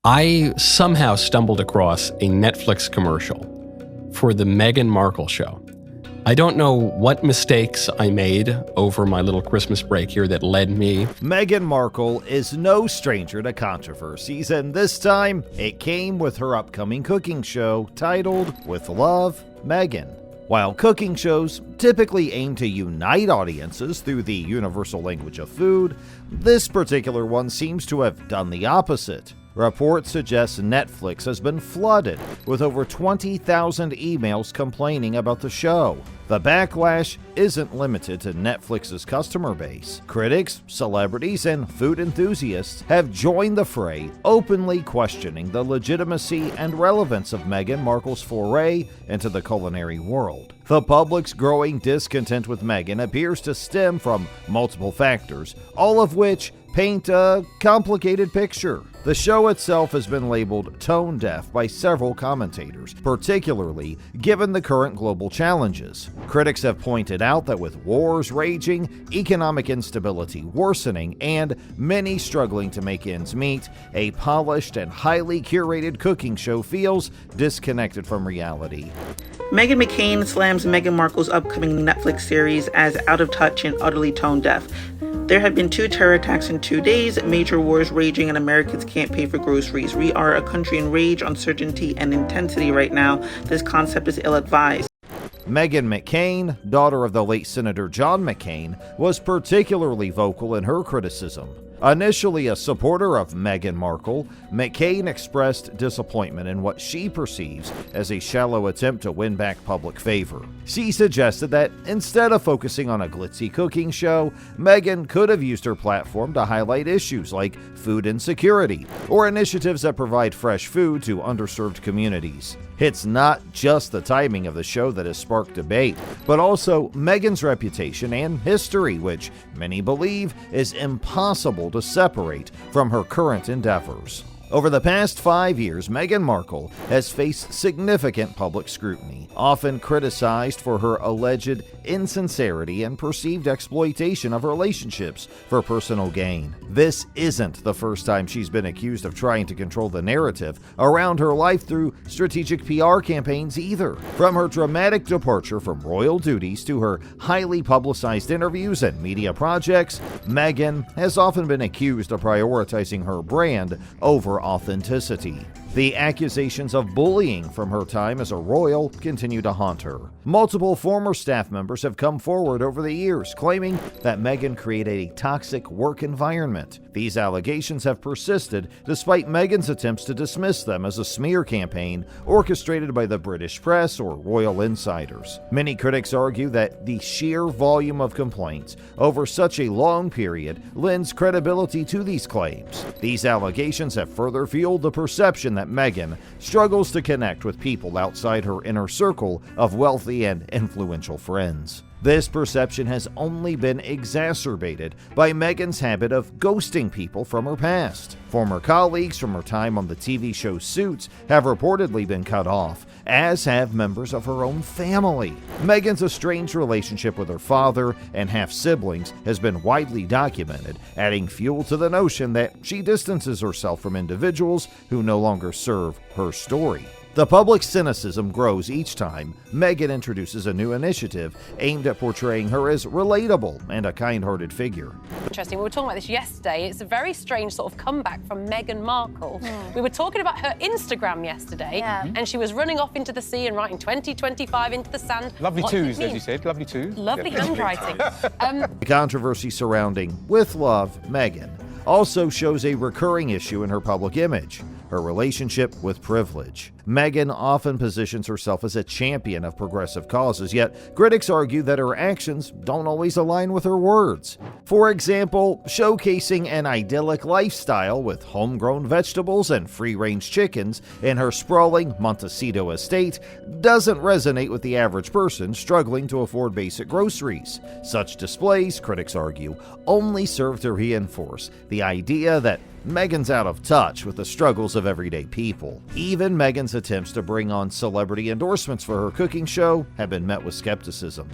I somehow stumbled across a Netflix commercial for the Meghan Markle show. I don't know what mistakes I made over my little Christmas break here that led me. Meghan Markle is no stranger to controversies, and this time it came with her upcoming cooking show titled With Love, Meghan. While cooking shows typically aim to unite audiences through the universal language of food, this particular one seems to have done the opposite. Reports suggest Netflix has been flooded with over 20,000 emails complaining about the show. The backlash isn't limited to Netflix's customer base. Critics, celebrities, and food enthusiasts have joined the fray, openly questioning the legitimacy and relevance of Meghan Markle's foray into the culinary world. The public's growing discontent with Meghan appears to stem from multiple factors, all of which paint a complicated picture. The show itself has been labeled tone deaf by several commentators, particularly given the current global challenges. Critics have pointed out that with wars raging, economic instability worsening, and many struggling to make ends meet, a polished and highly curated cooking show feels disconnected from reality. Meghan McCain slams Meghan Markle's upcoming Netflix series as out of touch and utterly tone deaf. There have been 2 terror attacks in 2 days, major wars raging, and Americans can't pay for groceries. We are a country in rage, uncertainty, and intensity right now. This concept is ill-advised. Meghan McCain, daughter of the late Senator John McCain, was particularly vocal in her criticism. Initially a supporter of Meghan Markle, McCain expressed disappointment in what she perceives as a shallow attempt to win back public favor. She suggested that instead of focusing on a glitzy cooking show, Meghan could have used her platform to highlight issues like food insecurity or initiatives that provide fresh food to underserved communities. It's not just the timing of the show that has sparked debate, but also Meghan's reputation and history, which many believe is impossible to separate from her current endeavors. Over the past 5 years, Meghan Markle has faced significant public scrutiny, often criticized for her alleged insincerity and perceived exploitation of relationships for personal gain. This isn't the first time she's been accused of trying to control the narrative around her life through strategic PR campaigns either. From her dramatic departure from royal duties to her highly publicized interviews and media projects, Meghan has often been accused of prioritizing her brand over authenticity. The accusations of bullying from her time as a royal continue to haunt her. Multiple former staff members have come forward over the years claiming that Meghan created a toxic work environment. These allegations have persisted despite Meghan's attempts to dismiss them as a smear campaign orchestrated by the British press or royal insiders. Many critics argue that the sheer volume of complaints over such a long period lends credibility to these claims. These allegations have further fueled the perception that Meghan struggles to connect with people outside her inner circle of wealthy and influential friends. This perception has only been exacerbated by Meghan's habit of ghosting people from her past. Former colleagues from her time on the TV show Suits have reportedly been cut off, as have members of her own family. Meghan's estranged relationship with her father and half-siblings has been widely documented, adding fuel to the notion that she distances herself from individuals who no longer serve her story. The public cynicism grows each time Meghan introduces a new initiative aimed at portraying her as relatable and a kind-hearted figure. Interesting. We were talking about this yesterday. It's a very strange sort of comeback from Meghan Markle. We were talking about her Instagram yesterday, and she was running off into the sea and writing 2025 into the sand. Lovely twos, as you said. Lovely twos. Lovely handwriting. The controversy surrounding With Love, Meghan also shows a recurring issue in her public image: her relationship with privilege. Meghan often positions herself as a champion of progressive causes, yet critics argue that her actions don't always align with her words. For example, showcasing an idyllic lifestyle with homegrown vegetables and free-range chickens in her sprawling Montecito estate doesn't resonate with the average person struggling to afford basic groceries. Such displays, critics argue, only serve to reinforce the idea that Meghan's out of touch with the struggles of everyday people. Even Meghan's attempts to bring on celebrity endorsements for her cooking show have been met with skepticism.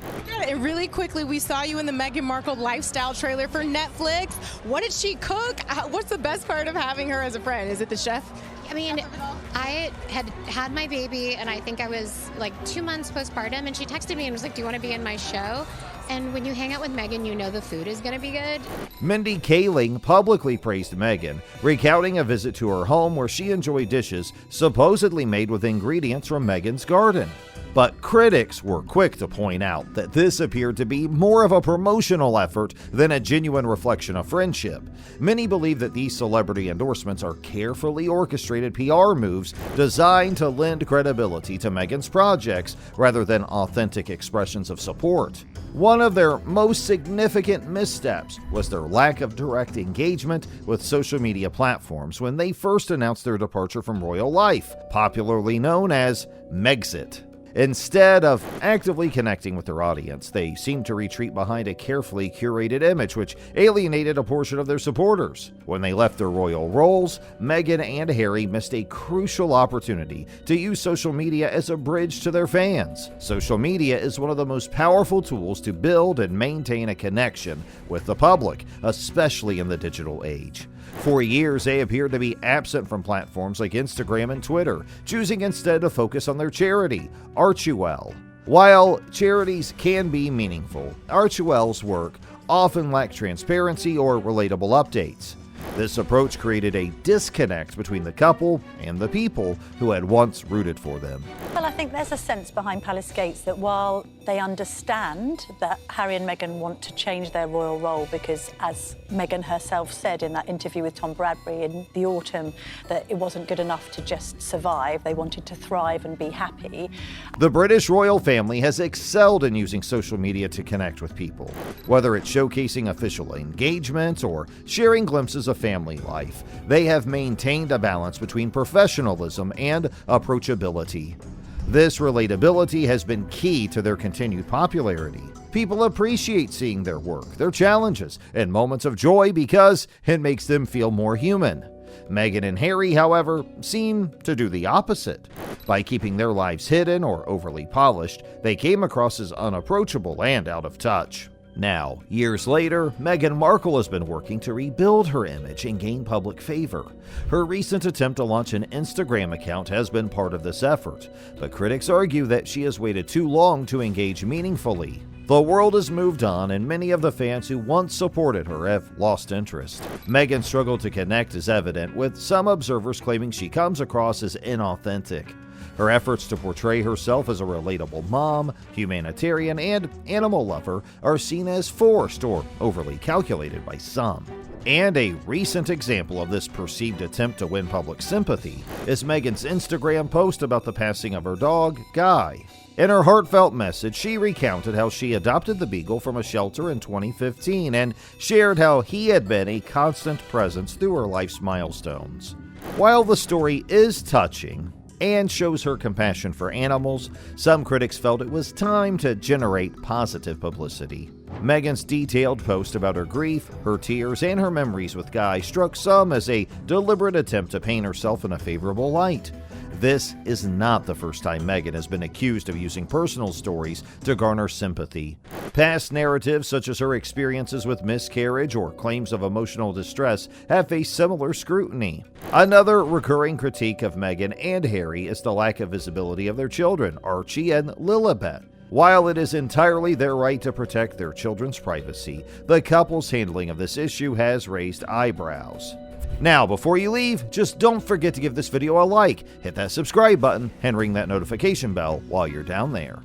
And really quickly, we saw you in the Meghan Markle lifestyle trailer for Netflix. What did she cook? What's the best part of having her as a friend? Is it the chef? I mean, I had my baby, and I think I was like 2 months postpartum, and she texted me and was like, do you want to be in my show? And when you hang out with Meghan, you know the food is going to be good. Mindy Kaling publicly praised Meghan, recounting a visit to her home where she enjoyed dishes supposedly made with ingredients from Meghan's garden. But critics were quick to point out that this appeared to be more of a promotional effort than a genuine reflection of friendship. Many believe that these celebrity endorsements are carefully orchestrated PR moves designed to lend credibility to Meghan's projects rather than authentic expressions of support. One of their most significant missteps was their lack of direct engagement with social media platforms when they first announced their departure from royal life, popularly known as Megxit. Instead of actively connecting with their audience, they seemed to retreat behind a carefully curated image which alienated a portion of their supporters. When they left their royal roles, Meghan and Harry missed a crucial opportunity to use social media as a bridge to their fans. Social media is one of the most powerful tools to build and maintain a connection with the public, especially in the digital age. For years, they appeared to be absent from platforms like Instagram and Twitter, choosing instead to focus on their charity, Archewell. While charities can be meaningful, Archewell's work often lacked transparency or relatable updates. This approach created a disconnect between the couple and the people who had once rooted for them. Well, I think there's a sense behind Palace Gates that while they understand that Harry and Meghan want to change their royal role because, as Meghan herself said in that interview with Tom Bradbury in the autumn, that it wasn't good enough to just survive, they wanted to thrive and be happy. The British royal family has excelled in using social media to connect with people, whether it's showcasing official engagements or sharing glimpses of family life. They have maintained a balance between professionalism and approachability. This relatability has been key to their continued popularity. People appreciate seeing their work, their challenges, and moments of joy because it makes them feel more human. Meghan and Harry, however, seem to do the opposite. By keeping their lives hidden or overly polished, they came across as unapproachable and out of touch. Now, years later, Meghan Markle has been working to rebuild her image and gain public favor. Her recent attempt to launch an Instagram account has been part of this effort, but critics argue that she has waited too long to engage meaningfully. The world has moved on, and many of the fans who once supported her have lost interest. Meghan's struggle to connect is evident, with some observers claiming she comes across as inauthentic. Her efforts to portray herself as a relatable mom, humanitarian, and animal lover are seen as forced or overly calculated by some. And a recent example of this perceived attempt to win public sympathy is Meghan's Instagram post about the passing of her dog, Guy. In her heartfelt message, she recounted how she adopted the beagle from a shelter in 2015 and shared how he had been a constant presence through her life's milestones. While the story is touching and shows her compassion for animals, some critics felt it was time to generate positive publicity. Meghan's detailed post about her grief, her tears, and her memories with Guy struck some as a deliberate attempt to paint herself in a favorable light. This is not the first time Meghan has been accused of using personal stories to garner sympathy. Past narratives such as her experiences with miscarriage or claims of emotional distress have faced similar scrutiny. Another recurring critique of Meghan and Harry is the lack of visibility of their children, Archie and Lilibet. While it is entirely their right to protect their children's privacy, the couple's handling of this issue has raised eyebrows. Now, before you leave, just don't forget to give this video a like, hit that subscribe button, and ring that notification bell while you're down there.